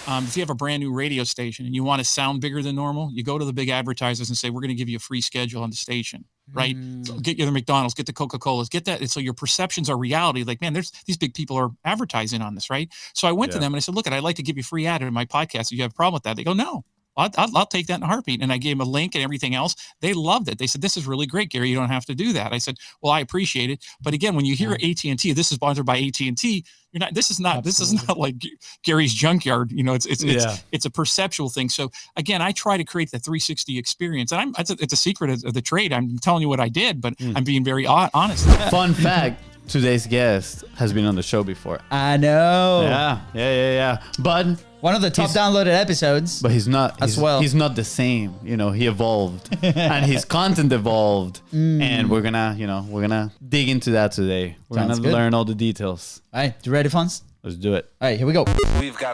if you have a brand new radio station and you want to sound bigger than normal, you go to the big advertisers and say, we're going to give you a free schedule on the station, right? So get you the McDonald's, get the Coca-Colas, get that. And so your perceptions are reality. Like, man, these big people are advertising on this, right? So I went to them and I said, look, I'd like to give you free ad in my podcast. If you have a problem with that, they go, no. I'll take that in a heartbeat. And I gave them a link and everything else. They loved it. They said, this is really great, Gary. You don't have to do that. I said, well, I appreciate it. But again, when you hear AT&T, this is sponsored by AT&T. This is not like Gary's Junkyard. It's a perceptual thing. So again, I try to create the 360 experience. And it's a secret of the trade. I'm telling you what I did, but I'm being very honest. Fun fact. Today's guest has been on the show before. I know. Yeah. But one of the top downloaded episodes. But he's not He's not the same. He evolved, and his content evolved, and we're gonna dig into that today. We're gonna learn all the details. All right, you ready, Fonz? Let's do it. All right, here we go.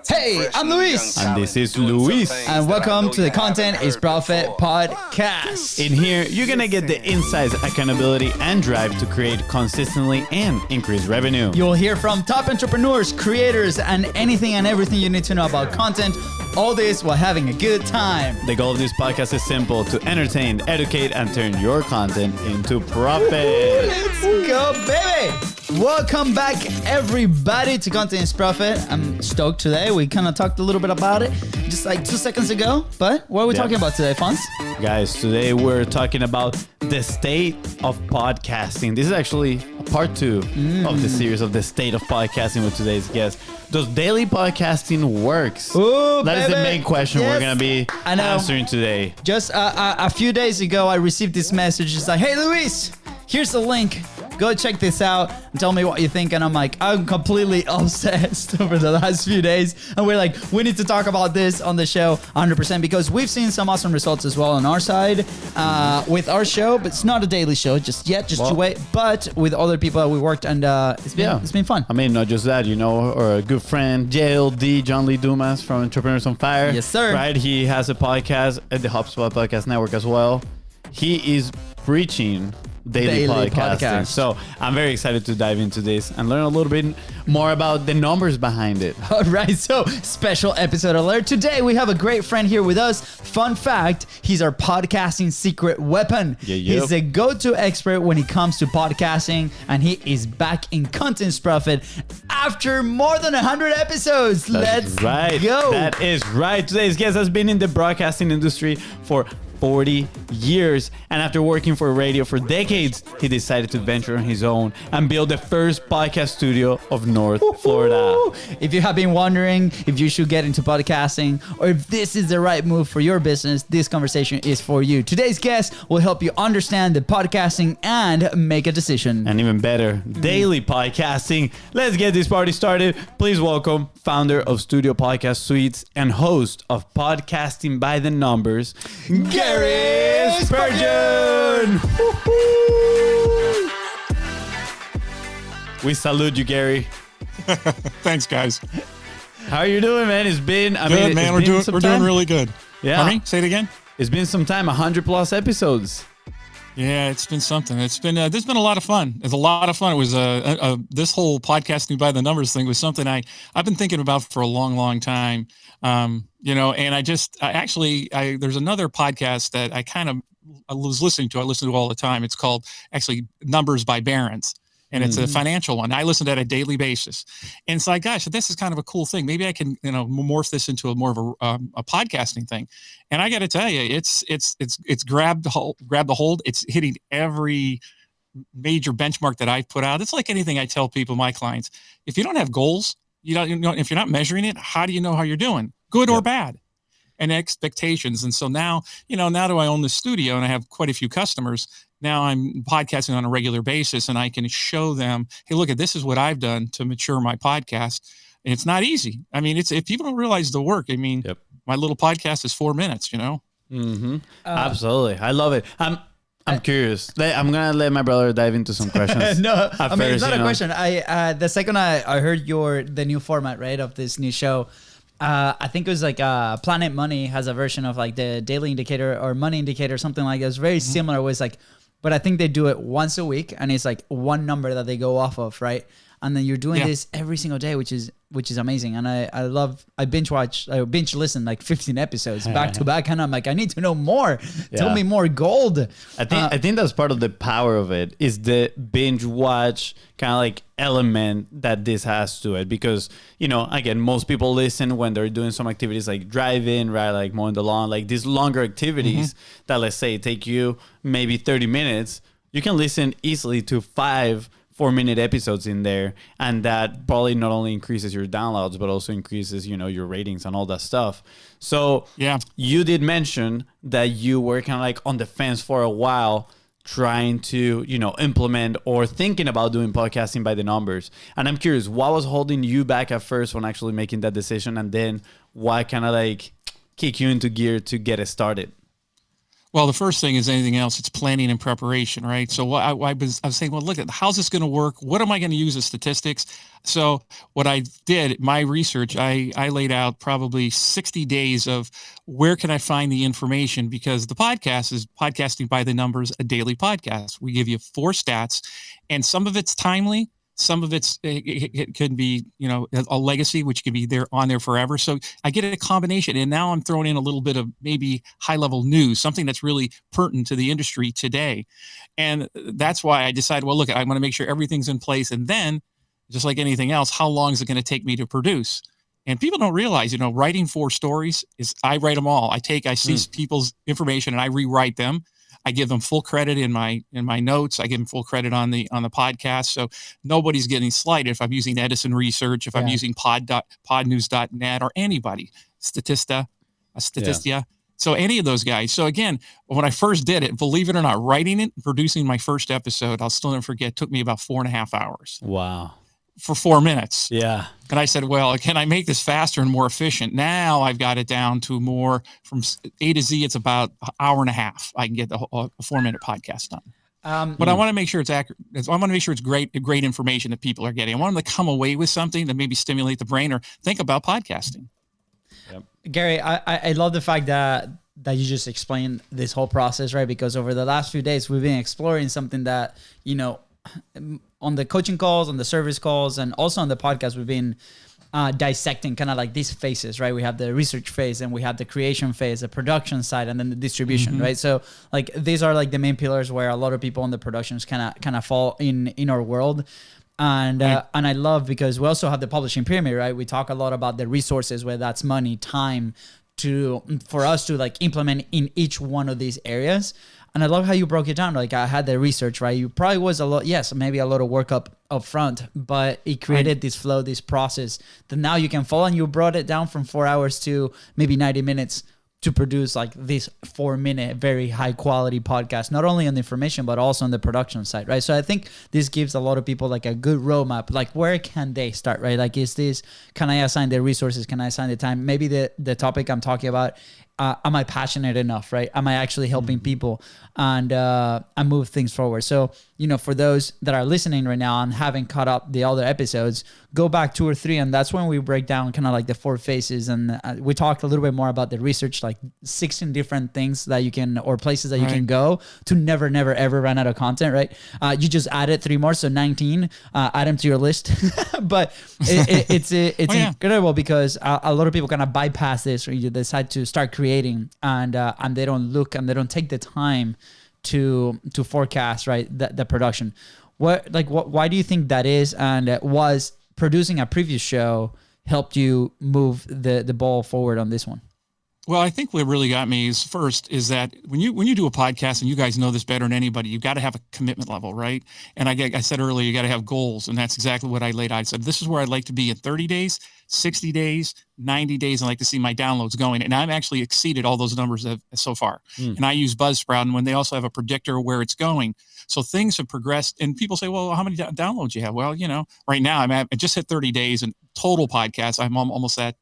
Hey, I'm Luis. And this is Luis. And welcome to the Content is Profit podcast. In here, you're going to get the insights, accountability, and drive to create consistently and increase revenue. You'll hear from top entrepreneurs, creators, and anything and everything you need to know about content. All this while having a good time. The goal of this podcast is simple: to entertain, educate, and turn your content into profit. Let's go, baby. Welcome back, everybody, to Content is Profit. I'm stoked today. We kind of talked a little bit about it just like 2 seconds ago. But what are we talking about today, Fonz? Guys, today we're talking about the state of podcasting. This is actually part 2 of the series of the state of podcasting with today's guest. Does daily podcasting works? Ooh, that is the main question we're going to be answering today. Just a few days ago, I received this message. It's like, hey, Luis, here's the link. Go check this out and tell me what you think. And I'm like, I'm completely obsessed over the last few days. And we're like, we need to talk about this on the show 100% because we've seen some awesome results as well on our side with our show. But it's not a daily show just yet, to wait. But with other people that we worked, and it's been fun. I mean, not just that, or a good friend, JLD, John Lee Dumas from Entrepreneurs on Fire. Yes, sir. Right? He has a podcast at the HubSpot Podcast Network as well. He is preaching daily podcasting. So I'm very excited to dive into this and learn a little bit more about the numbers behind it. All right, so special episode alert. Today we have a great friend here with us. Fun fact, he's our podcasting secret weapon. He's a go-to expert when it comes to podcasting, and he is back in Content Profit after more than 100 episodes. Let's go. That is right. Today's guest has been in the broadcasting industry for 40 years, and after working for radio for decades, he decided to venture on his own and build the first podcast studio of North Florida. If you have been wondering if you should get into podcasting or if this is the right move for your business, this conversation is for you. Today's guest will help you understand the podcasting and make a decision. And even better, daily podcasting. Let's get this party started. Please welcome founder of Studio Podcast Suites and host of Podcasting by the Numbers, Gary Spurgeon. We salute you, Gary. Thanks, guys. How are you doing, man? It's been good, man. We're doing really good. Yeah. Pardon me? Say it again. It's been some time, 100+ episodes. Yeah, it's been something. It's been there's been a lot of fun. It's a lot of fun. It was this whole podcasting by the numbers thing was something I've been thinking about for a long time. And there's another podcast that I was listening to. I listen to all the time. It's called actually Numbers by Barron's. And it's a financial one. I listen to it on a daily basis. And it's like, gosh, this is kind of a cool thing. Maybe I can, morph this into a more of a podcasting thing. And I got to tell you, it's grabbed the hold. It's hitting every major benchmark that I've put out. It's like anything I tell people, my clients, if you don't have goals, if you're not measuring it, how do you know how you're doing, good or bad? And expectations. And so now that I own the studio and I have quite a few customers, now I'm podcasting on a regular basis and I can show them, hey, look, this is what I've done to mature my podcast. And it's not easy. I mean, if people don't realize the work, my little podcast is 4 minutes, Mm-hmm. Absolutely. I love it. I'm curious. I'm going to let my brother dive into some questions. No, it's not a question. The second I heard the new format, right, of this new show, I think it was like Planet Money has a version of like the Daily Indicator or Money Indicator, something like that. It's very similar. It was like, but I think they do it once a week and it's like one number that they go off of, right? And then you're doing this every single day, which is which is amazing. And I binge listen like 15 episodes back to back. And I'm like, I need to know more. Tell me more gold. I think that's part of the power of it is the binge watch kind of like element that this has to it. Because, you know, again, most people listen when they're doing some activities like driving, right? Like mowing the lawn, like these longer activities that, let's say, take you maybe 30 minutes. You can listen easily to 5 4-minute episodes in there, and that probably not only increases your downloads but also increases, you know, your ratings and all that stuff. So you did mention that you were kind of like on the fence for a while, trying to, you know, implement or thinking about doing podcasting by the numbers. And I'm curious, what was holding you back at first when actually making that decision, and then what kind of like kick you into gear to get it started? Well, the first thing is anything else, it's planning and preparation, right? So I was saying, well, look, how's this going to work? What am I going to use as statistics? So what I did, my research, I laid out probably 60 days of where can I find the information, because the podcast is Podcasting by the Numbers, a daily podcast. We give you 4 stats, and some of it's timely. Some of it could be, you know, a legacy, which could be on there forever. So I get a combination, and now I'm throwing in a little bit of maybe high level news, something that's really pertinent to the industry today. And that's why I decided, well, look, I'm going to make sure everything's in place. And then just like anything else, how long is it going to take me to produce? And people don't realize, you know, writing 4 stories is, I write them all. I see people's information and I rewrite them. I give them full credit in my notes. I give them full credit on the podcast. So nobody's getting slighted if I'm using Edison Research, if I'm using podnews.net or anybody, Statista. So any of those guys. So again, when I first did it, believe it or not, writing it, producing my first episode, I'll still never forget, took me about 4.5 hours. Wow. For 4 minutes. Yeah. And I said, well, can I make this faster and more efficient? Now I've got it down to more from A to Z. It's about an hour and a half. I can get a 4-minute podcast done. But I want to make sure it's accurate. I want to make sure it's great information that people are getting. I want them to come away with something that maybe stimulate the brain or think about podcasting. Yep. Gary, I love the fact that you just explained this whole process, right? Because over the last few days, we've been exploring something that, you know, on the coaching calls, on the service calls, and also on the podcast, we've been dissecting kind of like these phases, right? We have the research phase, and we have the creation phase, the production side, and then the distribution, right? So like these are like the main pillars where a lot of people on the productions kind of fall in our world. And I love, because we also have the publishing pyramid, right? We talk a lot about the resources, whether that's money, time, for us to like implement in each one of these areas. And I love how you broke it down. Like I had the research, right? You probably was maybe a lot of work up front, but it created this flow, this process that now you can follow, and you brought it down from 4 hours to maybe 90 minutes to produce like this 4-minute, very high quality podcast, not only on the information, but also on the production side, right? So I think this gives a lot of people like a good roadmap, like where can they start, right? Like, can I assign the resources? Can I assign the time? Maybe the topic I'm talking about, am I passionate enough, right? Am I actually helping people and move things forward? So, you know, for those that are listening right now and haven't caught up the other episodes, go back 2 or 3, and that's when we break down kind of like the 4 phases. And we talked a little bit more about the research, like 16 different things that you can, or places that you can go to never, ever run out of content, right? You just added 3 more, so 19, add them to your list. But it's incredible because a lot of people kind of bypass this, or you decide to start creating and they don't look and they don't take the time to forecast, right, the production. Why do you think that is? And was producing a previous show helped you move the ball forward on this one? Well, I think what really got me is that when you do a podcast, and you guys know this better than anybody, you've got to have a commitment level, right? And I said earlier, you got to have goals, and that's exactly what I laid out. I said, this is where I'd like to be in 30 days, 60 days, 90 days. I'd like to see my downloads going. And I've actually exceeded all those numbers so far. And I use BuzzSprout, and when they also have a predictor of where it's going. So things have progressed, and people say, well, how many downloads you have? Well, you know, right now I just hit 30 days and total podcasts. I'm almost at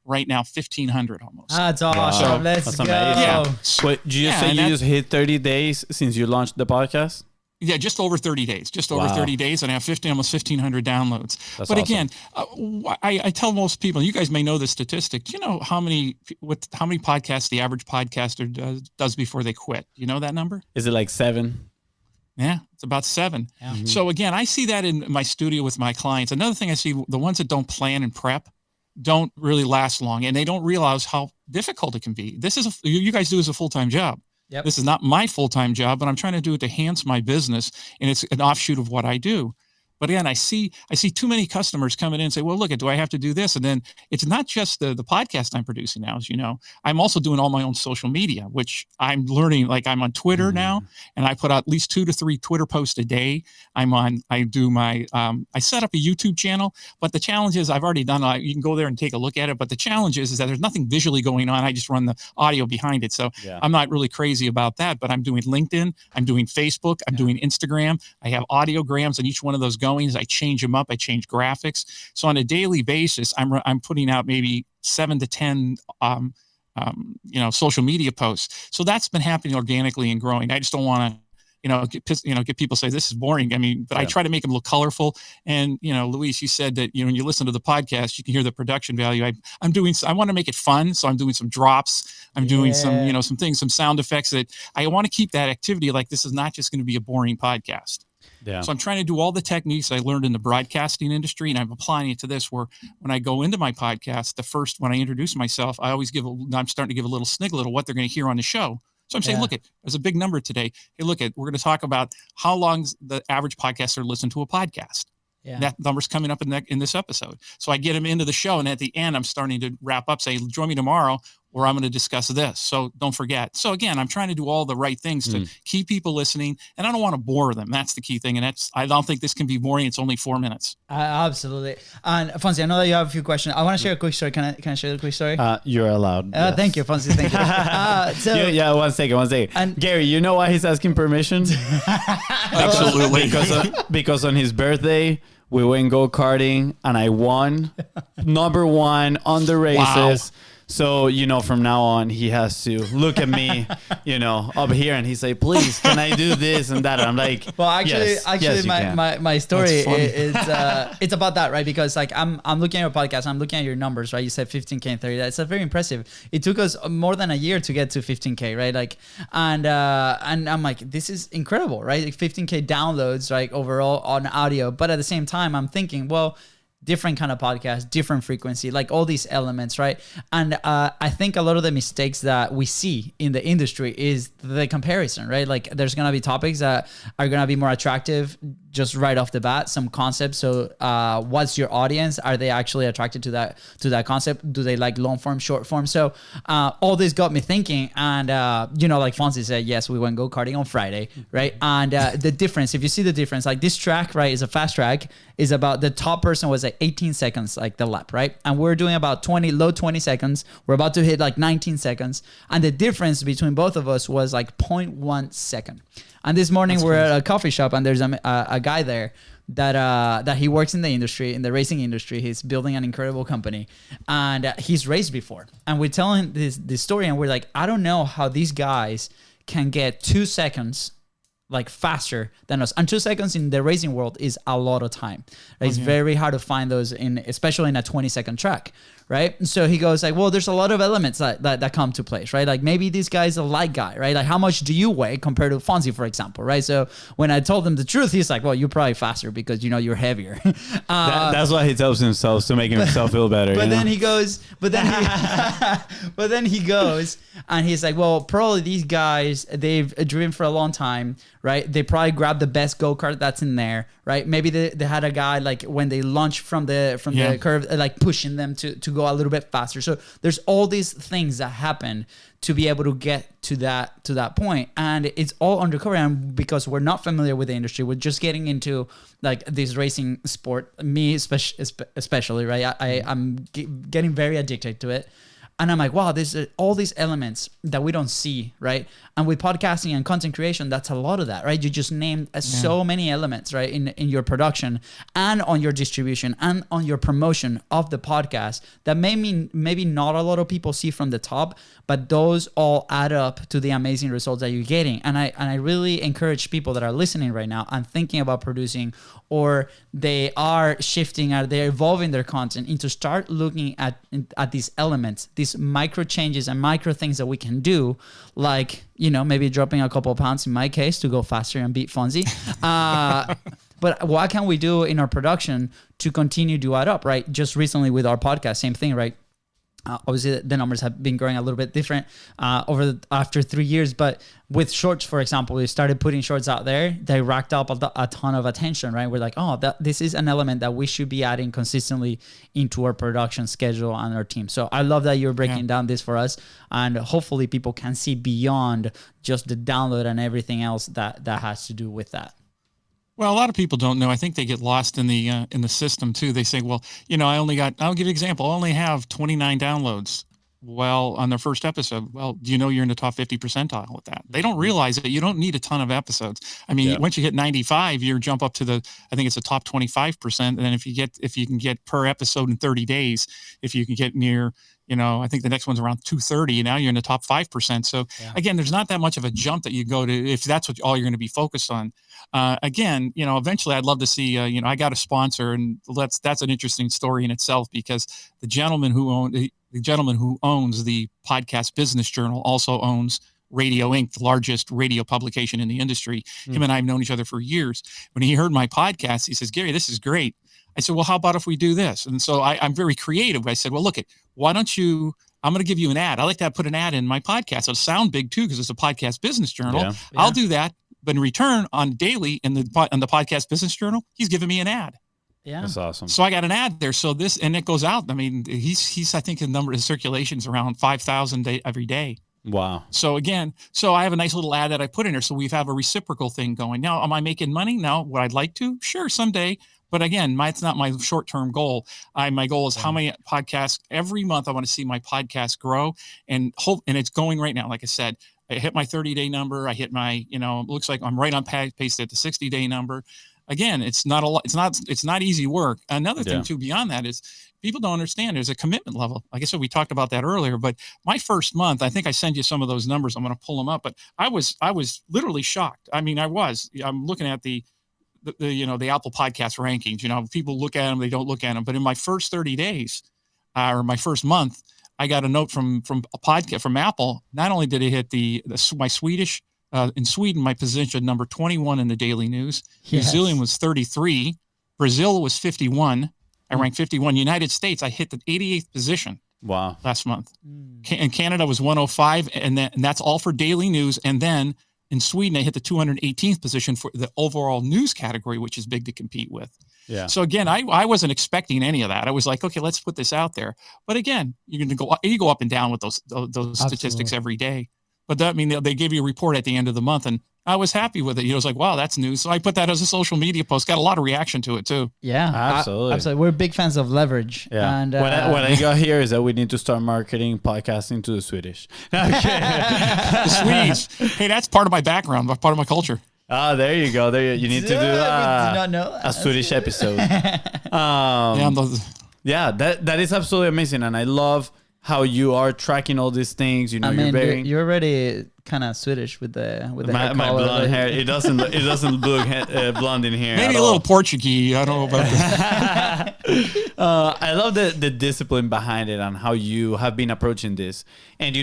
right now 1,500 almost. That's awesome. Wow. Let's go. Yeah. Wait, did you say you just hit 30 days since you launched the podcast? Yeah, just over 30 days. Over 30 days, and I have almost 1,500 downloads. That's but awesome. again, I tell most people, you guys may know the statistic. Do you know how many podcasts the average podcaster does before they quit? You know that number? Is it like 7? Yeah, it's about 7. So again, I see that in my studio with my clients. Another thing I see, the ones that don't plan and prep don't really last long, and they don't realize how difficult it can be. This is you guys do as a full-time job. Yep. This is not my full-time job, but I'm trying to do it to enhance my business, and it's an offshoot of what I do. But again, I see too many customers coming in and say, well, look, do I have to do this? And then it's not just the podcast I'm producing now, as you know. I'm also doing all my own social media, which I'm learning. Like I'm on Twitter now, and I put out at least 2 to 3 Twitter posts a day. I set up a YouTube channel, but the challenge is I've already done it. You can go there and take a look at it. But the challenge is that there's nothing visually going on. I just run the audio behind it. So I'm not really crazy about that, but I'm doing LinkedIn. I'm doing Facebook. I'm doing Instagram. I have audiograms on each one of those goings. I change them up. I change graphics. So on a daily basis, I'm putting out maybe 7 to 10, social media posts. So that's been happening organically and growing. I just don't want to, get people say this is boring. I mean, but I try to make them look colorful. And, Luis, you said that, when you listen to the podcast, you can hear the production value. I want to make it fun. So I'm doing some drops. I'm doing some, some things, some sound effects that I want to keep that activity. Like this is not just going to be a boring podcast. Yeah. So I'm trying to do all the techniques I learned in the broadcasting industry, and I'm applying it to this, where when I go into my podcast, when I introduce myself, I'm starting to give a little sniggle at what they're going to hear on the show. So I'm saying, look, there's a big number today. Hey, we're going to talk about how long the average podcaster listen to a podcast. Yeah. That number's coming up in this episode. So I get them into the show, and at the end, I'm starting to wrap up, say, join me tomorrow, where I'm going to discuss this. So don't forget. So again, I'm trying to do all the right things to keep people listening, and I don't want to bore them. That's the key thing. And I don't think this can be boring. It's only 4 minutes. Absolutely. And Fonzie, I know that you have a few questions. I want to share a quick story. Can I share a quick story? You're allowed. Yes. Thank you, Fonzie. Thank you. One second. And Gary, you know why he's asking permission? Absolutely. Because on his birthday, we went go-karting, and I won number 1 on the races. Wow. So, from now on, he has to look at me, up here, and he say, please, can I do this and that? And I'm like, well, actually, my story is it's about that, right? Because I'm looking at your podcast, I'm looking at your numbers, right? You said 15K and 30. That's very impressive. It took us more than a year to get to 15K, right? And I'm like, this is incredible, right? Like 15K downloads, right? Overall on audio. But at the same time, I'm thinking, well, different kind of podcast, different frequency, like all these elements, right? And I think a lot of the mistakes that we see in the industry is the comparison, right? Like there's going to be topics that are going to be more attractive just right off the bat, some concepts. So what's your audience? Are they actually attracted to that concept? Do they like long form, short form? So all this got me thinking, and like Fonzie said, yes, we went go-karting on Friday, right? And the difference, if you see the difference, like this track, right, is a fast track, is about the top person was like 18 seconds, like the lap, right? And we're doing about low 20 seconds. We're about to hit like 19 seconds. And the difference between both of us was like 0.1 second. And this morning we're at a coffee shop, and there's a guy there that he works in the industry, in the racing industry. He's building an incredible company, and he's raced before. And we're telling this story, and we're like, I don't know how these guys can get 2 seconds like faster than us. And 2 seconds in the racing world is a lot of time. Right? It's very hard to find those especially in a 20-second track. Right. So he goes like, well, there's a lot of elements that come to place, right? Like maybe this guy's a light guy, right? Like how much do you weigh compared to Fonzie, for example, right? So when I told him the truth, he's like, well, you're probably faster because, you're heavier. That's why he tells himself, to make himself feel better. But then he goes, and he's like, well, probably these guys, they've driven for a long time, right? They probably grabbed the best go-kart that's in there, right? Maybe they had a guy like when they launched from the curve, like pushing them to go a little bit faster. So there's all these things that happen to be able to get to that point, and it's all undercover. And because we're not familiar with the industry, we're just getting into like this racing sport. Me especially, right? I'm getting very addicted to it. And I'm like, wow, there's all these elements that we don't see, right? And with podcasting and content creation, that's a lot of that, right? You just named so many elements, right? In your production and on your distribution and on your promotion of the podcast that maybe not a lot of people see from the top, but those all add up to the amazing results that you're getting. And I really encourage people that are listening right now and thinking about producing or they are shifting, or they're evolving their content, into start looking at these elements, these micro changes and micro things that we can do, like, maybe dropping a couple of pounds in my case to go faster and beat FONZI. But what can we do in our production to continue to add up, right? Just recently with our podcast, same thing, right? Obviously, the numbers have been growing a little bit different after 3 years. But with shorts, for example, we started putting shorts out there. They racked up a ton of attention, right? We're like, this is an element that we should be adding consistently into our production schedule and our team. So I love that you're breaking down this for us. And hopefully people can see beyond just the download and everything else that has to do with that. Well, a lot of people don't know. I think they get lost in the system too. They say, well, I'll give you an example. I only have 29 downloads. Well, on their first episode, well, do you know you're in the top 50 percentile with that? They don't realize that you don't need a ton of episodes. I mean, once you hit 95, you jump up to I think it's the top 25%. And then if you can get per episode in 30 days, if you can get near, I think the next one's around 230. Now you're in the top 5%. So again, there's not that much of a jump that you go to if that's all you're going to be focused on. Again, eventually I'd love to see, I got a sponsor, and that's an interesting story in itself, because the gentleman who owns the Podcast Business Journal also owns Radio Inc., the largest radio publication in the industry. Him and I have known each other for years. When he heard my podcast, he says, "Gary, this is great." I said, well, how about if we do this? And so I'm very creative. I said, well, look, why don't you, I'm going to give you an ad. I like to put an ad in my podcast. It'll sound big too, because it's a Podcast Business Journal. Yeah. I'll do that. But in return, on daily in the Podcast Business Journal, he's giving me an ad. Yeah, that's awesome. So I got an ad there. So and it goes out. I mean, he's I think his circulation's around 5,000 every day. Wow. So again, I have a nice little ad that I put in there. So we have a reciprocal thing going. Now, am I making money? No. Would I like to? Sure, someday. But again, it's not my short-term goal. My goal is how many podcasts every month. I want to see my podcast grow and it's going right now. Like I said, I hit my 30-day number. I hit my, it looks like I'm right on pace at the 60-day number. Again, it's not a lot. It's not easy work. Another thing too, beyond that, is people don't understand there's a commitment level. Like I said, we talked about that earlier, but my first month, I think I sent you some of those numbers. I'm going to pull them up, but I was literally shocked. I mean, I'm looking at the Apple Podcast rankings. People look at them, they don't look at them. But in my first 30 days, or my first month, I got a note from a podcast from Apple. Not only did it hit my Swedish. In Sweden, my position number 21 in the daily news. Yes. New Zealand was 33. Brazil was 51. I ranked 51. United States, I hit the 88th position. Wow. Last month. And Canada was 105, and that's all for daily news. And then in Sweden, I hit the 218th position for the overall news category, which is big to compete with. Yeah. So again, I wasn't expecting any of that. I was like, okay, let's put this out there. But again, you go up and down with those statistics every day. But they gave you a report at the end of the month, and I was happy with it. I was like, wow, that's news. So I put that as a social media post. Got a lot of reaction to it too. Yeah, absolutely. We're big fans of leverage. Yeah. And what I got here is that we need to start marketing podcasting to the Swedish. The Swedes. Hey, that's part of my background, part of my culture. Oh, there you go. You need to do a Swedish episode. That is absolutely amazing, and I love how you are tracking all these things. You're already kind of Swedish with the my blonde hair. It doesn't look blonde in here. Maybe a little Portuguese. I don't know about that. I love the discipline behind it and how you have been approaching this. And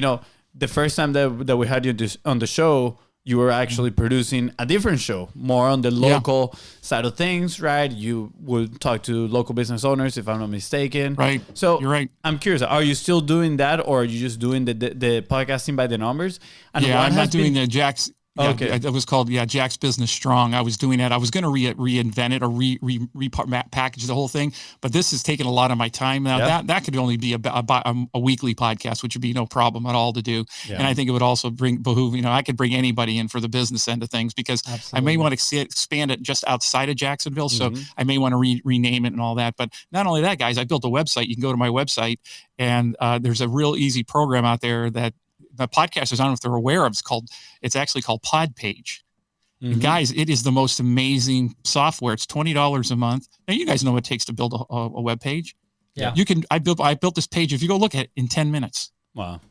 the first time that we had you on the show, you were actually producing a different show, more on the local side of things, right? You would talk to local business owners, if I'm not mistaken. Right. So you're right. I'm curious, are you still doing that, or are you just doing the podcasting by the numbers? And I'm not doing the Jack's. Okay. It was called, Jack's Business Strong. I was doing that. I was going to reinvent it or repackage the whole thing, but this has taken a lot of my time. Now that could only be a weekly podcast, which would be no problem at all to do. Yeah. And I think it would also behoove, I could bring anybody in for the business end of things, because I may want to expand it just outside of Jacksonville. So I may want to rename it and all that. But not only that, guys, I built a website. You can go to my website, and there's a real easy program out there that the podcasters, I don't know if they're aware of, it's actually called PodPage. And guys, it is the most amazing software. It's $20 a month. Now you guys know what it takes to build a web page. Yeah. I built this page. If you go look at it in 10 minutes. Wow.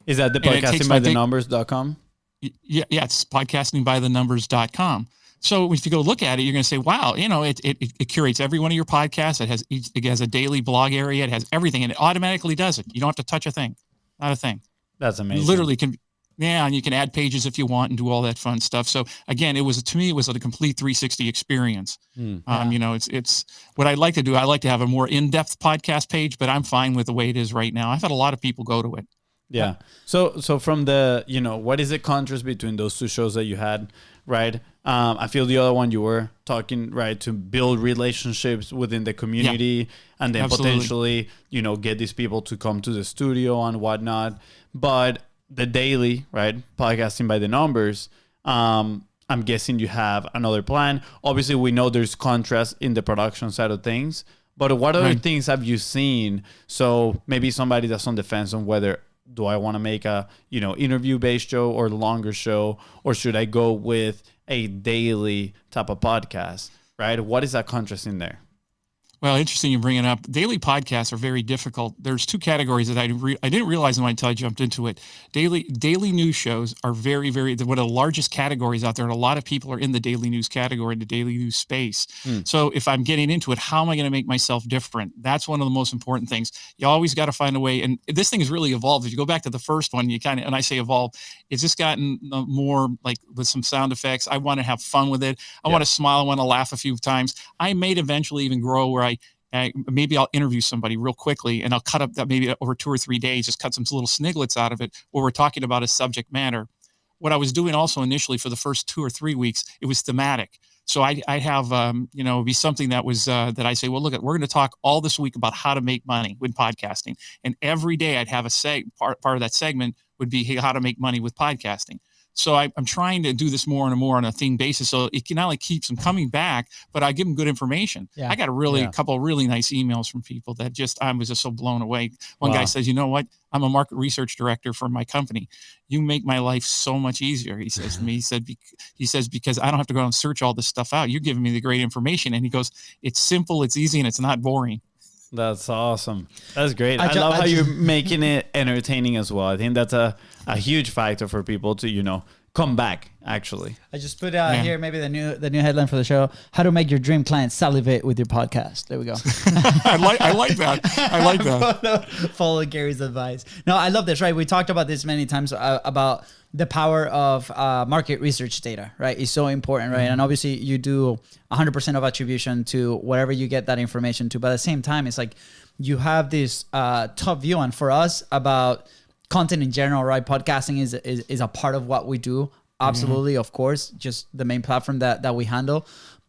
Is that the podcastingbythenumbers.com? Yeah, it's podcastingbythenumbers.com. So if you go look at it, you're going to say, wow, it curates every one of your podcasts. It has a daily blog area. It has everything, and it automatically does it. You don't have to touch a thing, not a thing. That's amazing. You literally can. Yeah, and you can add pages if you want and do all that fun stuff. So again, to me, it was a complete 360 experience. It's what I like to do. I like to have a more in-depth podcast page, but I'm fine with the way it is right now. I've had a lot of people go to it. Yeah. So from the, what is the contrast between those two shows that you had, right? I feel the other one you were talking, right, to build relationships within the community and then potentially, get these people to come to the studio and whatnot. But the daily, right, podcasting by the numbers, I'm guessing you have another plan. Obviously, we know there's contrast in the production side of things, but what other things have you seen? So maybe somebody that's on the fence on whether do I want to make a, interview-based show or longer show, or should I go with a daily type of podcast, right? What is that contrast in there? Well, interesting you bring it up. Daily podcasts are very difficult. There's two categories that I didn't realize until I jumped into it. Daily news shows are very, very, one of the largest categories out there. And a lot of people are in the daily news category, in the daily news space. So if I'm getting into it, how am I going to make myself different? That's one of the most important things. You always got to find a way. And this thing has really evolved. If you go back to the first one, and I say evolve, it's just gotten more like with some sound effects. I want to have fun with it. I want to smile. I want to laugh a few times. I may eventually even grow where maybe I'll interview somebody real quickly and I'll cut up that maybe over 2 or 3 days, just cut some little sniglets out of it where we're talking about a subject matter. What I was doing also initially for the first 2 or 3 weeks, it was thematic. So I have, be something that was, that I say, well, look, we're going to talk all this week about how to make money with podcasting. And every day I'd have a part of that segment would be how to make money with podcasting. So I'm trying to do this more and more on a theme basis. So it not only keeps them coming back, but I give them good information. Yeah. I got a couple of really nice emails from people that I was just so blown away. One guy says, you know what? I'm a market research director for my company. You make my life so much easier. He says to me, he says, because I don't have to go and search all this stuff out. You're giving me the great information. And he goes, it's simple, it's easy, and it's not boring. That's awesome. That's great. I love how you're making it entertaining as well. I think that's a huge factor for people to, come back, actually. I just put here maybe the new headline for the show: how to make your dream client salivate with your podcast. There we go. I like that. Follow Gary's advice. No, I love this, right? We talked about this many times about the power of market research data, right? It's so important, right? And obviously you do 100% of attribution to whatever you get that information to. But at the same time, it's like you have this top view, and for us about content in general, right? Podcasting is a part of what we do. Absolutely, of course, just the main platform that we handle.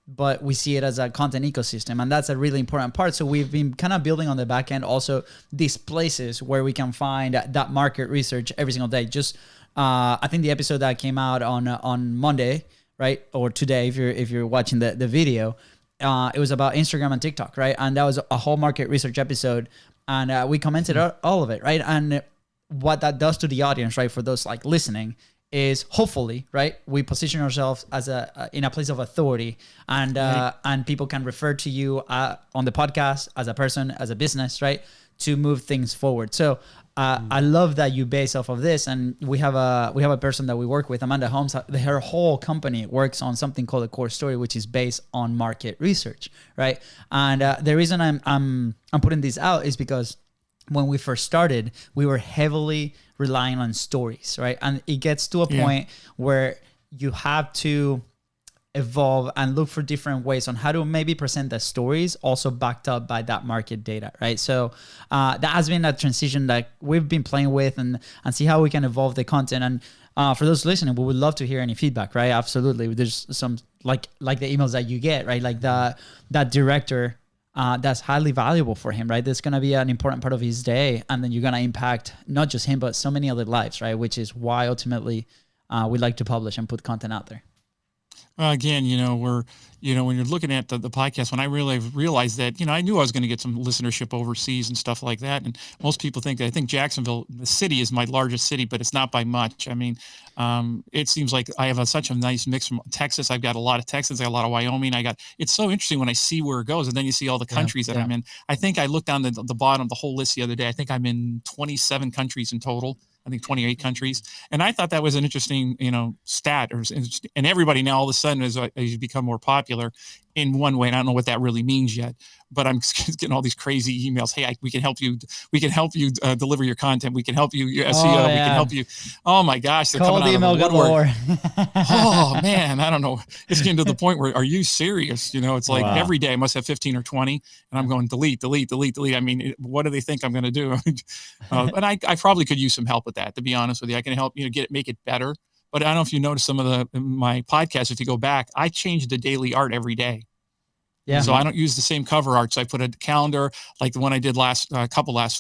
But we see it as a content ecosystem, and that's a really important part. So we've been kind of building on the back end also these places where we can find that market research every single day. Just I think the episode that came out on Monday, right, or today if you're watching the video, it was about Instagram and TikTok, right? And that was a whole market research episode, and we commented all of it, right? And what that does to the audience, right, for those like listening, is hopefully, right, we position ourselves as in a place of authority, and people can refer to you on the podcast as a person, as a business, right, to move things forward. So I love that you base off of this, and we have a person that we work with, Amanda Holmes. Her whole company works on something called a core story, which is based on market research, right? And the reason I'm putting this out is because when we first started, we were heavily relying on stories, right? And it gets to a point where you have to evolve and look for different ways on how to maybe present the stories also backed up by that market data, right? So that has been a transition that we've been playing with and see how we can evolve the content. And for those listening, we would love to hear any feedback, right? Absolutely. There's some like the emails that you get, right? Like that director, that's highly valuable for him, right? That's going to be an important part of his day. And then you're going to impact not just him, but so many other lives, right? Which is why ultimately we like to publish and put content out there. Well, again, when you're looking at the podcast, when I really realized that, I knew I was going to get some listenership overseas and stuff like that. And most people I think Jacksonville, the city, is my largest city, but it's not by much. I mean, it seems like I have such a nice mix from Texas. I've got a lot of Texas, I got a lot of Wyoming. It's so interesting when I see where it goes, and then you see all the countries that I'm in. I think I looked down the bottom of the whole list the other day. I think I'm in 27 countries in total. I think 28 countries. And I thought that was an interesting, stat. And everybody now all of a sudden, as you become more popular in one way, and I don't know what that really means yet, but I'm getting all these crazy emails. Hey, we can help you. We can help you deliver your content. We can help you your SEO. We can help you. Oh my gosh, they're Cold coming out of the woodwork. Oh man, I don't know. It's getting to the point where, are you serious? It's like every day I must have 15 or 20, and I'm going delete. I mean, what do they think I'm going to do? And I probably could use some help with that. To be honest with you, I can help make it better. But I don't know if you noticed some of my podcasts. If you go back, I change the daily art every day. Yeah. So I don't use the same cover arts. I put a calendar like the one I did last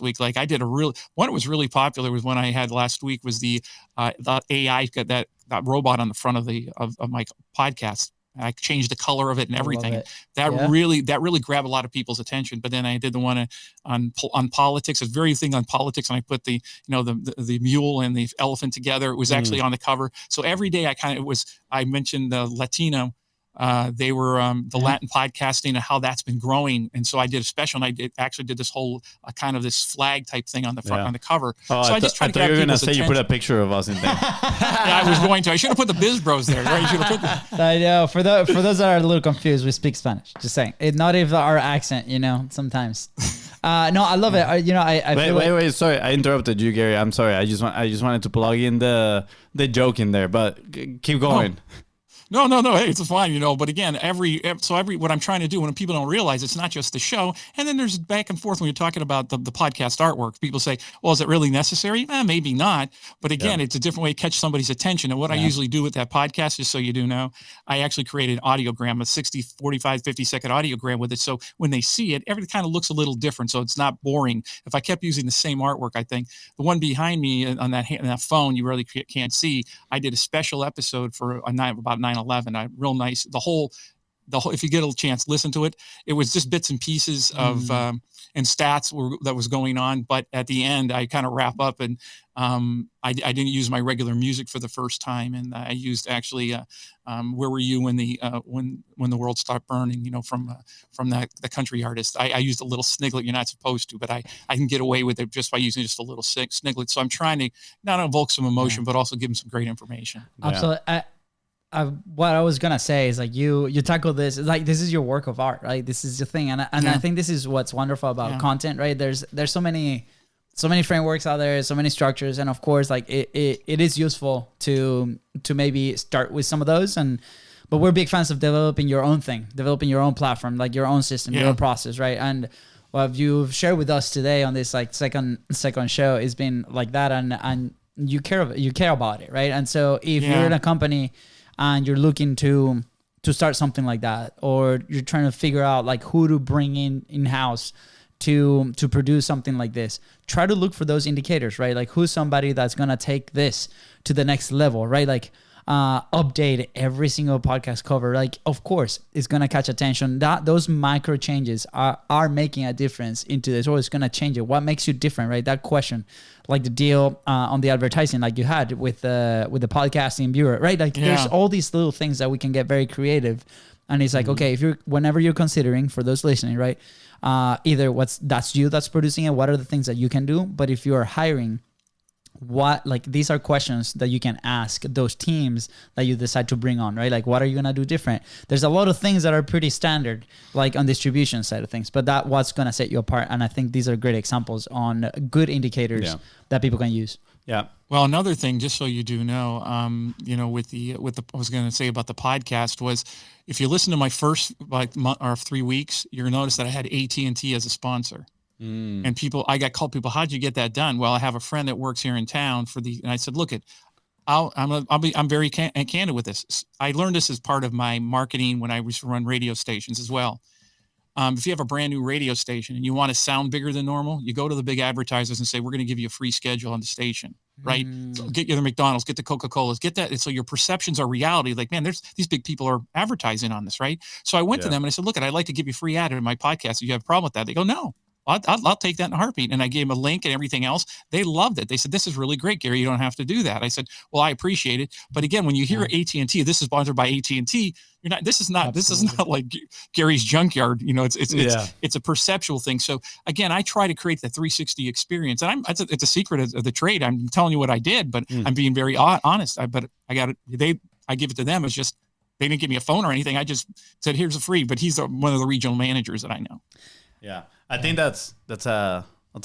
week. Like I did one that was really popular was one I had last week was the AI that robot on the front of my podcast. I changed the color of it and everything. That really grabbed a lot of people's attention. But then I did the one on politics, a very thing on politics, and I put the mule and the elephant together. It was actually on the cover. So every day I mentioned the Latino. They were the Latin podcasting and how that's been growing, and so I did a special, and I actually did this whole kind of this flag type thing on the front on the cover. Oh, so I just tried to grab people's attention. You put a picture of us in there. Yeah, I was going to. I should have put the BIZBROS there. Right? You should have put I know. For those that are a little confused, we speak Spanish. Just saying, not even our accent. Sometimes. No, I love it. Wait. Sorry, I interrupted you, Gary. I'm sorry. I just wanted to plug in the joke in there, but keep going. Oh. No. Hey, it's fine, But again, what I'm trying to do when people don't realize it's not just the show, and then there's back and forth when you're talking about the podcast artwork. People say, "Well, is it really necessary?" Maybe not. But again, it's a different way to catch somebody's attention. And what I usually do with that podcast, just so you do know, I actually created an audiogram, a 60, 45, 50-second audiogram with it. So when they see it, everything kind of looks a little different. So it's not boring. If I kept using the same artwork, I think the one behind me on that phone, you really can't see. I did a special episode for about 9/11. Real nice. The whole. If you get a chance, listen to it. It was just bits and pieces of and stats that was going on. But at the end, I kind of wrap up, and I didn't use my regular music for the first time, and I used actually "Where Were You When the World Stopped Burning?" From the country artist. I used a little sniglet. You're not supposed to, but I can get away with it just by using just a little sniglet. So I'm trying to not evoke some emotion, but also give them some great information. Absolutely. What I was gonna say is like you tackle this like this is your work of art, right? This is the thing, and I think this is what's wonderful about content, right? There's so many frameworks out there, so many structures, and of course, like it is useful to maybe start with some of those, but we're big fans of developing your own thing, developing your own platform, like your own system, your own process, right? And what you've shared with us today on this like second show has been like that, and you care about it, right? And so if you're in a company and you're looking to start something like that, or you're trying to figure out like who to bring in-house to produce something like this, try to look for those indicators, right? Like who's somebody that's going to take this to the next level, right? Like update every single podcast cover. Like, of course, it's going to catch attention. Those micro changes are making a difference into this, or it's going to change it. What makes you different, right? That question, like the deal on the advertising, like you had with the podcasting bureau, right? Like there's all these little things that we can get very creative. And it's like, okay, whenever you're considering, for those listening, right? Either that's you that's producing it, what are the things that you can do? But if you are hiring, these are questions that you can ask those teams that you decide to bring on, right? Like, what are you going to do different? There's a lot of things that are pretty standard, like on distribution side of things, but that what's going to set you apart. And I think these are great examples on good indicators that people can use. Yeah. Well, another thing, just so you do know, with the I was going to say about the podcast was, if you listen to my first month or 3 weeks, you're going to notice that I had AT&T as a sponsor. And I got called. People, how'd you get that done? Well, I have a friend that works here in town and I said, look, I'm very candid with this. I learned this as part of my marketing when I used to run radio stations as well. If you have a brand new radio station and you want to sound bigger than normal, you go to the big advertisers and say, we're going to give you a free schedule on the station, right? So get you the McDonald's, get the Coca-Colas, get that. And so your perceptions are reality. Like, man, these big people are advertising on this, right? So I went to them and I said, look, I'd like to give you free ad in my podcast. If you have a problem with that, they go, no. I'll take that in a heartbeat. And I gave them a link and everything else. They loved it. They said, this is really great, Gary. You don't have to do that. I said, well, I appreciate it. But again, when you hear AT&T, this is sponsored by AT&T. This is not like Gary's junkyard. It's a perceptual thing. So again, I try to create the 360 experience, and it's a secret of the trade. I'm telling you what I did, but I'm being very honest. I give it to them. It's just, they didn't give me a phone or anything. I just said, here's a free, but he's one of the regional managers that I know. Yeah. I think that's a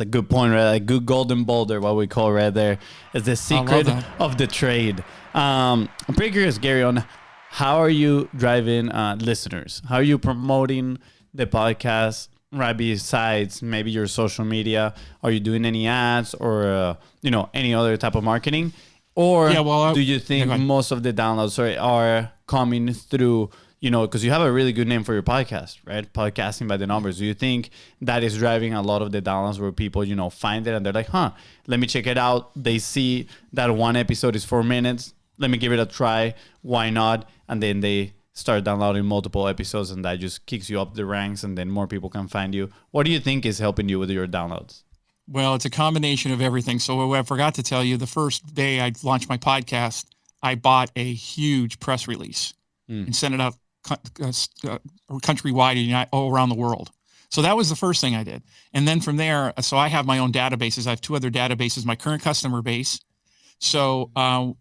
good point, right? A good golden boulder, what we call right there, is the secret of the trade. I'm pretty curious, Gary, on how are you driving listeners? How are you promoting the podcast, right? Besides maybe your social media, are you doing any ads or any other type of marketing? Or do you think most of the downloads are coming through? Because you have a really good name for your podcast, right? Podcasting by the Numbers. Do you think that is driving a lot of the downloads where people, find it and they're like, let me check it out. They see that one episode is 4 minutes. Let me give it a try. Why not? And then they start downloading multiple episodes, and that just kicks you up the ranks, and then more people can find you. What do you think is helping you with your downloads? Well, it's a combination of everything. So what I forgot to tell you, the first day I launched my podcast, I bought a huge press release and sent it out countrywide and all around the world. So that was the first thing I did. And then from there, so I have my own databases. I have 2 other databases, my current customer base. So,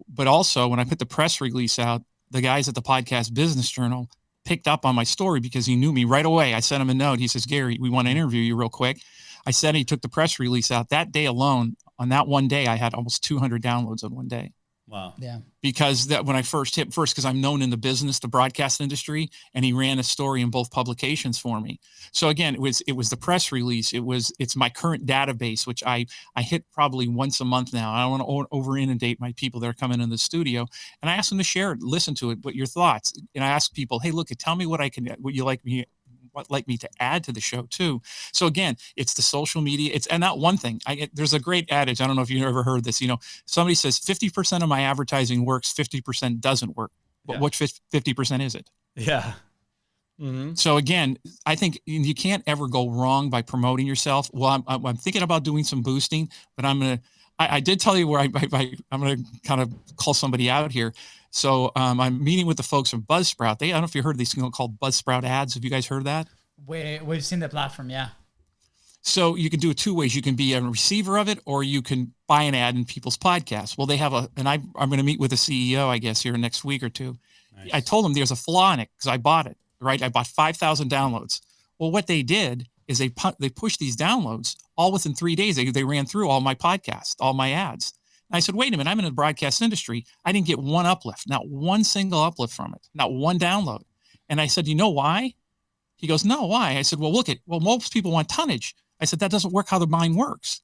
but also when I put the press release out, the guys at the Podcast Business Journal picked up on my story because he knew me right away. I sent him a note. He says, Gary, we want to interview you real quick. I said, he took the press release out that day alone. On that one day, I had almost 200 downloads on one day. Wow. Yeah. Because that when I first because I'm known in the business, the broadcast industry, and he ran a story in both publications for me. So again, it was the press release. It's my current database, which I hit probably once a month now. I don't want to over inundate my people that are coming in the studio, and I ask them to share it, listen to it, what your thoughts. And I ask people, hey, look, tell me what you like me to add to the show too. So again, it's the social media. And that one thing, there's a great adage. I don't know if you've ever heard this, somebody says 50% of my advertising works, 50% doesn't work. But which 50% is it? Yeah. Mm-hmm. So again, I think you can't ever go wrong by promoting yourself. Well, I'm thinking about doing some boosting, but I did tell you where I'm going to kind of call somebody out here. So I'm meeting with the folks from Buzzsprout. I don't know if you heard of these things called Buzzsprout ads. Have you guys heard of that? We've seen the platform, yeah. So you can do it 2 ways. You can be a receiver of it, or you can buy an ad in people's podcasts. Well, they have and I'm going to meet with the CEO, I guess, here next week or 2. Nice. I told them there's a flaw in it because I bought it, right? I bought 5,000 downloads. Well, what they did is they pushed these downloads all within 3 days. They ran through all my podcasts, all my ads. And I said, wait a minute, I'm in the broadcast industry. I didn't get one uplift, not one single uplift from it, not one download. And I said, you know why? He goes, no, why? I said, well, most people want tonnage. I said, that doesn't work how the mind works.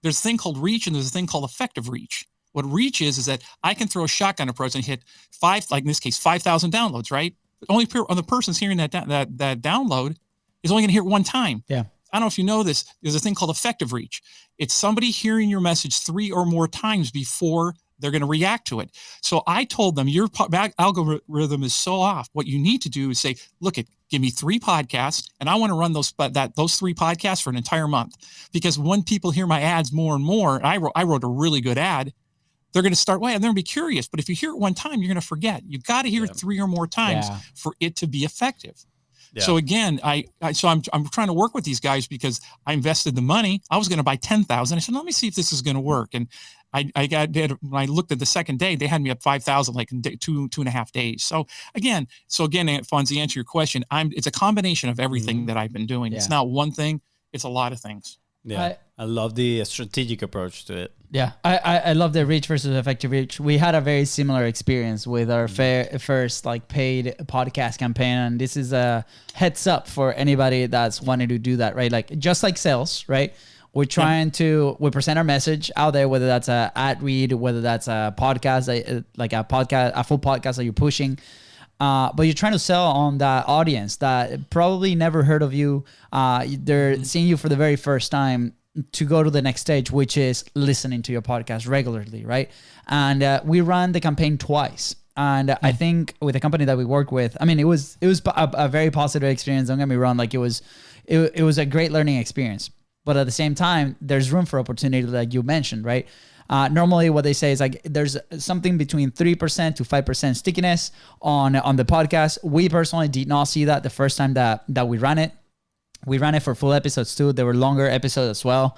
There's a thing called reach and there's a thing called effective reach. What reach is that I can throw a shotgun approach and hit 5,000 downloads, right? But only the person's hearing that download is only going to hear it one time. Yeah. I don't know if you know this. There's a thing called effective reach. It's somebody hearing your message 3 or more times before they're going to react to it. So I told them, your algorithm is so off. What you need to do is say, look, give me 3 podcasts, and I want to run those 3 podcasts for an entire month. Because when people hear my ads more and more, I wrote a really good ad, they're going to start, they're going to be curious. But if you hear it one time, you're going to forget. You've got to hear it 3 or more times for it to be effective. Yeah. So again, I'm trying to work with these guys because I invested the money. I was going to buy 10,000. I said, let me see if this is going to when I looked at the second day, they had me up 5,000 like in 2.5 days. So again, FONZI, answer your question. It's a combination of everything that I've been doing. Yeah. It's not one thing. It's a lot of things. Yeah. I love the strategic approach to it. Yeah. I love the reach versus effective reach. We had a very similar experience with our first paid podcast campaign. And this is a heads up for anybody that's wanting to do that, right? Like just like sales, right? We're trying we present our message out there, whether that's a ad read, whether that's a podcast, a full podcast that you're pushing. But you're trying to sell on that audience that probably never heard of you. They're seeing you for the very first time to go to the next stage, which is listening to your podcast regularly, right? And we ran the campaign twice. And I think with the company that we work with, I mean, it was a very positive experience. Don't get me wrong. Like it was a great learning experience. But at the same time, there's room for opportunity, like you mentioned, right? Normally what they say is like there's something between 3% to 5% stickiness on the podcast. We personally did not see that the first time that we ran it. We ran it for full episodes too. There were longer episodes as well.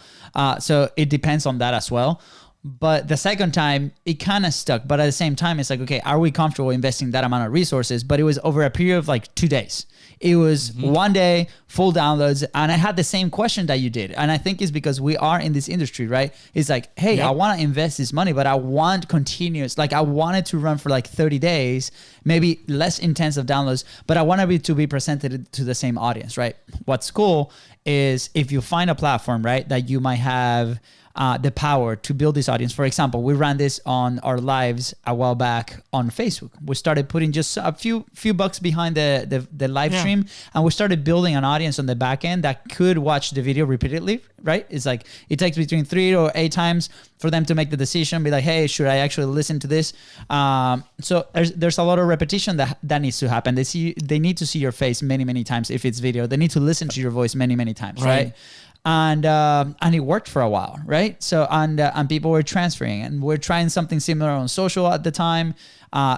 So it depends on that as well. But the second time, it kind of stuck. But at the same time, it's like, okay, are we comfortable investing that amount of resources? But it was over a period of like 2 days. It was one day, full downloads. And I had the same question that you did. And I think it's because we are in this industry, right? It's like, hey, I want to invest this money, but I want continuous. Like I want it to run for like 30 days, maybe less intensive downloads, but I want it to be presented to the same audience, right? What's cool is if you find a platform, right, that you might have the power to build this audience. For example, we ran this on our lives a while back on Facebook. We started putting just a few bucks behind the live stream, and we started building an audience on the back end that could watch the video repeatedly, right? It's like it takes between 3 or 8 times for them to make the decision, be like, hey, should I actually listen to this? So there's a lot of repetition that needs to happen. They need to see your face many times if it's video. They need to listen to your voice many times, right? And it worked for a while, right? So and people were transferring, and we're trying something similar on social at the time.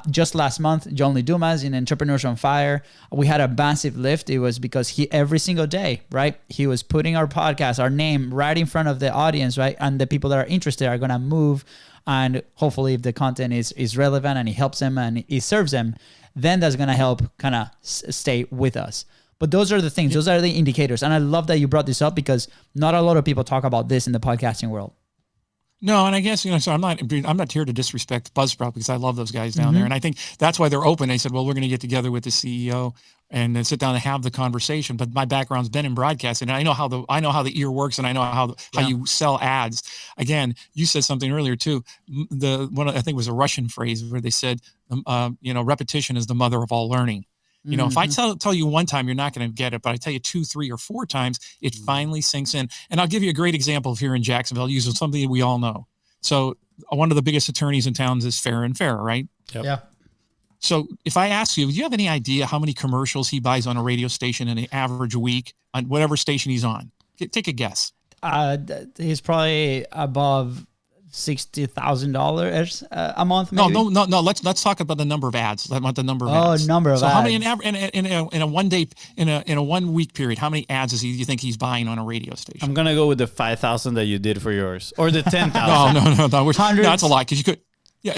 Just last month, John Lee Dumas in Entrepreneurs on Fire, we had a massive lift. It was because he every single day, right? He was putting our podcast, our name, right in front of the audience, right? And the people that are interested are gonna move, and hopefully, if the content is relevant and it helps them and it serves them, then that's gonna help kind of stay with us. But those are the things, those are the indicators. And I love that you brought this up because not a lot of people talk about this in the podcasting world. No, and I guess, so I'm not here to disrespect BuzzSprout because I love those guys down there. And I think that's why they're open. They said, well, we're going to get together with the CEO and then sit down and have the conversation. But my background's been in broadcasting, and I know how the ear works, and I know how you sell ads. Again, you said something earlier too. I think it was a Russian phrase where they said, repetition is the mother of all learning. If I tell you one time, you're not going to get it, but I tell you 2, 3, or 4 times, it finally sinks in. And I'll give you a great example of here in Jacksonville, using something that we all know. So one of the biggest attorneys in town is Fair and Fair, right? Yep. Yeah. So if I ask you, do you have any idea how many commercials he buys on a radio station in an average week on whatever station he's on? Take a guess. He's probably above $60,000 a month. Maybe? No. Let's talk about the number of ads. I want the number of ads. Number of ads. So how many in a 1 day in a 1 week period? How many ads do you think he's buying on a radio station? I'm gonna go with the 5,000 that you did for yours, or the 10,000. No. That's a lot because you could. Yeah,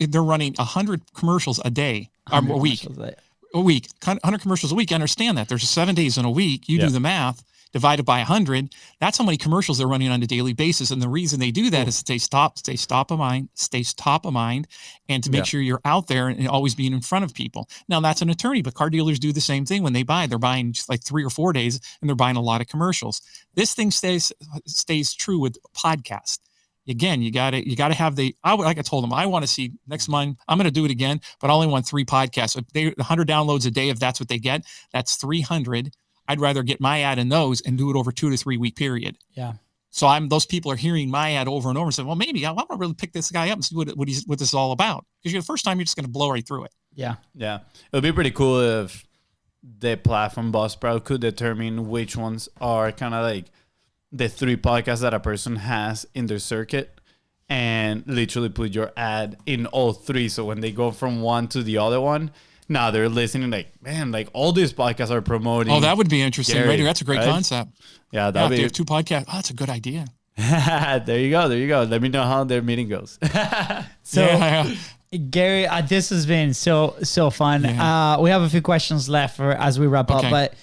they're running 100 commercials a day or a week. A week, 100 commercials a week. I understand that there's 7 days in a week. You do the math. Divided by 100, that's how many commercials they're running on a daily basis. And the reason they do that is to stays top of mind, and to make sure you're out there and always being in front of people. Now that's an attorney, but car dealers do the same thing when they buy. They're buying just like 3 or 4 days, and they're buying a lot of commercials. This thing stays true with podcast. Again, you gotta have like I told them, I want to see next month. I'm going to do it again, but I only want 3 podcasts. If 100 downloads a day, if that's what they get, that's 300. I'd rather get my ad in those and do it over 2 to 3 week period. Yeah. So those people are hearing my ad over and over and saying, well, maybe I want to really pick this guy up and see what this is all about. Because the first time you're just going to blow right through it. Yeah. Yeah. It would be pretty cool if the platform BuzzSprout could determine which ones are kind of like the 3 podcasts that a person has in their circuit, and literally put your ad in all 3. So when they go from one to the other one, now they're listening like, man, like all these podcasts are promoting. Oh, that would be interesting. Gary, right? That's a great concept. Yeah, that would be. They have 2 podcasts. Oh, that's a good idea. There you go. Let me know how their meeting goes. Gary, this has been so fun. Yeah. We have a few questions left as we wrap up, but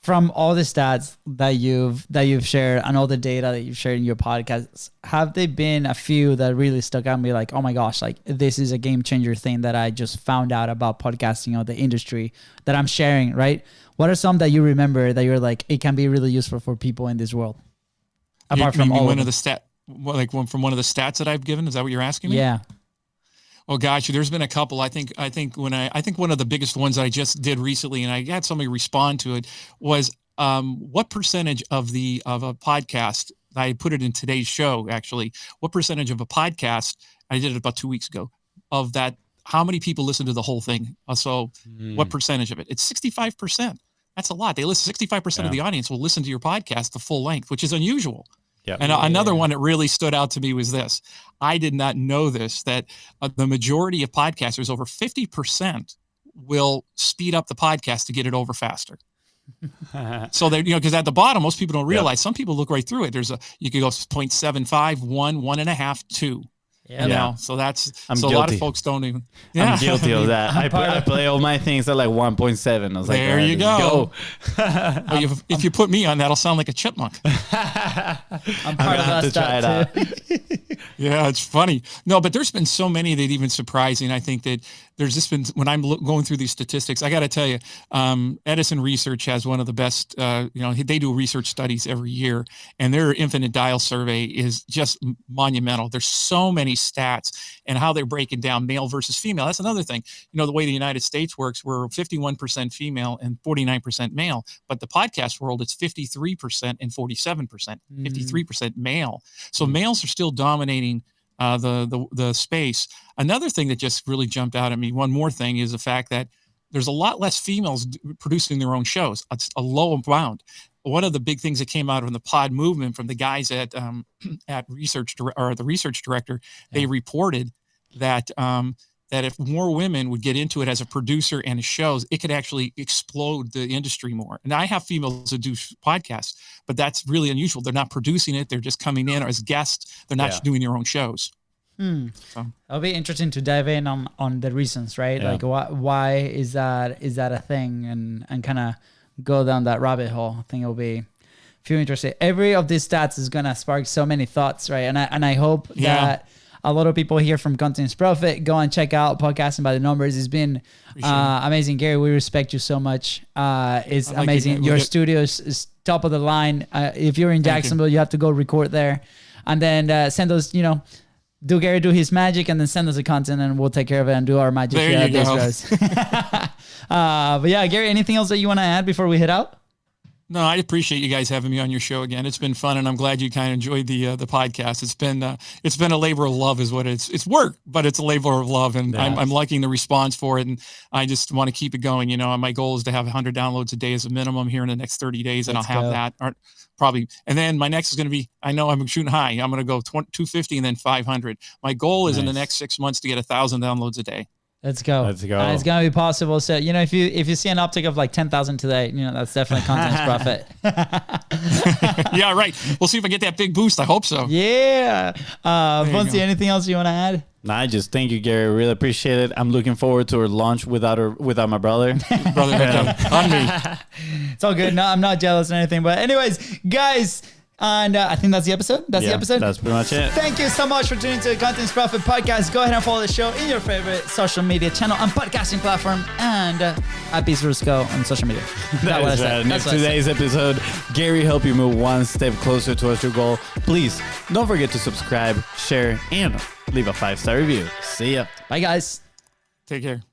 from all the stats that you've shared and all the data that you've shared in your podcasts, have there been a few that really stuck out and be like, oh my gosh, like this is a game changer thing that I just found out about podcasting or the industry that I'm sharing, right? What are some that you remember that you're like, it can be really useful for people in this world? Apart from all one of the one of the stats that I've given, is that what you're asking me? Yeah. Oh gosh, there's been a couple. I think one of the biggest ones I just did recently, and I had somebody respond to it, was what percentage of a podcast, I put it in today's show actually, what percentage of a podcast, I did it about 2 weeks ago, of that, how many people listen to the whole thing? So what percentage of it? It's 65%. That's a lot. They listen. 65% of the audience will listen to your podcast the full length, which is unusual. Yep. And another one that really stood out to me was this. I did not know this, that the majority of podcasters, over 50%, will speed up the podcast to get it over faster. So they, because at the bottom, most people don't realize. Some people look right through it. You could go 0.75, 1, 1.5, 2. Yeah. So that's I'm so guilty. a lot of folks don't even. Yeah. I'm guilty of that. I play all my things at like 1.7. I was like, there you go. go. If you put me on, that'll sound like a chipmunk. I'm part of have to try it out. Yeah, it's funny. No, but there's been so many that even surprising. I think that there's just been, when I'm going through these statistics, I got to tell you, Edison Research has one of the best, they do research studies every year, and their infinite dial survey is just monumental. There's so many stats and how they're breaking down male versus female. That's another thing. The way the United States works, we're 51% female and 49% male, but the podcast world, it's 53% and 47%, 53% male. So males are still dominating the space. Another thing that just really jumped out at me, one more thing, is the fact that there's a lot less females producing their own shows. It's a low amount. One of the big things that came out of the pod movement from the guys at research, or the research director, they reported that that if more women would get into it as a producer and shows, it could actually explode the industry more. And I have females that do podcasts, but that's really unusual. They're not producing it. They're just coming in as guests. They're not doing their own shows. So It'll be interesting to dive in on the reasons, right? Yeah. Like why is that a thing, and kind of go down that rabbit hole. I think it'll be few interesting. Every of these stats is gonna spark so many thoughts, right? And I hope that a lot of people here from Content's Profit go and check out Podcasting by the Numbers. It's been amazing. Gary, we respect you so much. It's amazing. Your studio is top of the line. If you're in Jacksonville, you have to go record there, and then send us, do Gary do his magic, and then send us the content, and we'll take care of it and do our magic here at BIZBROS. But yeah, Gary, anything else that you want to add before we head out? No, I appreciate you guys having me on your show again. It's been fun, and I'm glad you kind of enjoyed the podcast. It's been a labor of love, is what it's work, but it's a labor of love, and I'm liking the response for it, and I just want to keep it going. And my goal is to have 100 downloads a day as a minimum here in the next 30 days, and I'll have that, or probably. And then my next is going to be, I know I'm shooting high. I'm going to go 250 and then 500. My goal is in the next 6 months to get 1,000 downloads a day. Let's go. Let's go. It's gonna be possible. So if you see an uptick of like 10,000 today, that's definitely Content's Profit. Yeah, right. We'll see if I get that big boost. I hope so. Yeah. FONZI, anything else you want to add? Nah, just thank you, Gary. Really appreciate it. I'm looking forward to our launch without my brother. On me. It's all good. No, I'm not jealous or anything. But anyways, guys. And I think that's the episode. That's That's pretty much it. Thank you so much for tuning to the Content's Profit podcast. Go ahead and follow the show in your favorite social media channel and podcasting platform, and at BIZBROS Go on social media. That's right. In today's episode, Gary helped you move one step closer towards your goal. Please don't forget to subscribe, share, and leave a 5-star review. See ya. Bye, guys. Take care.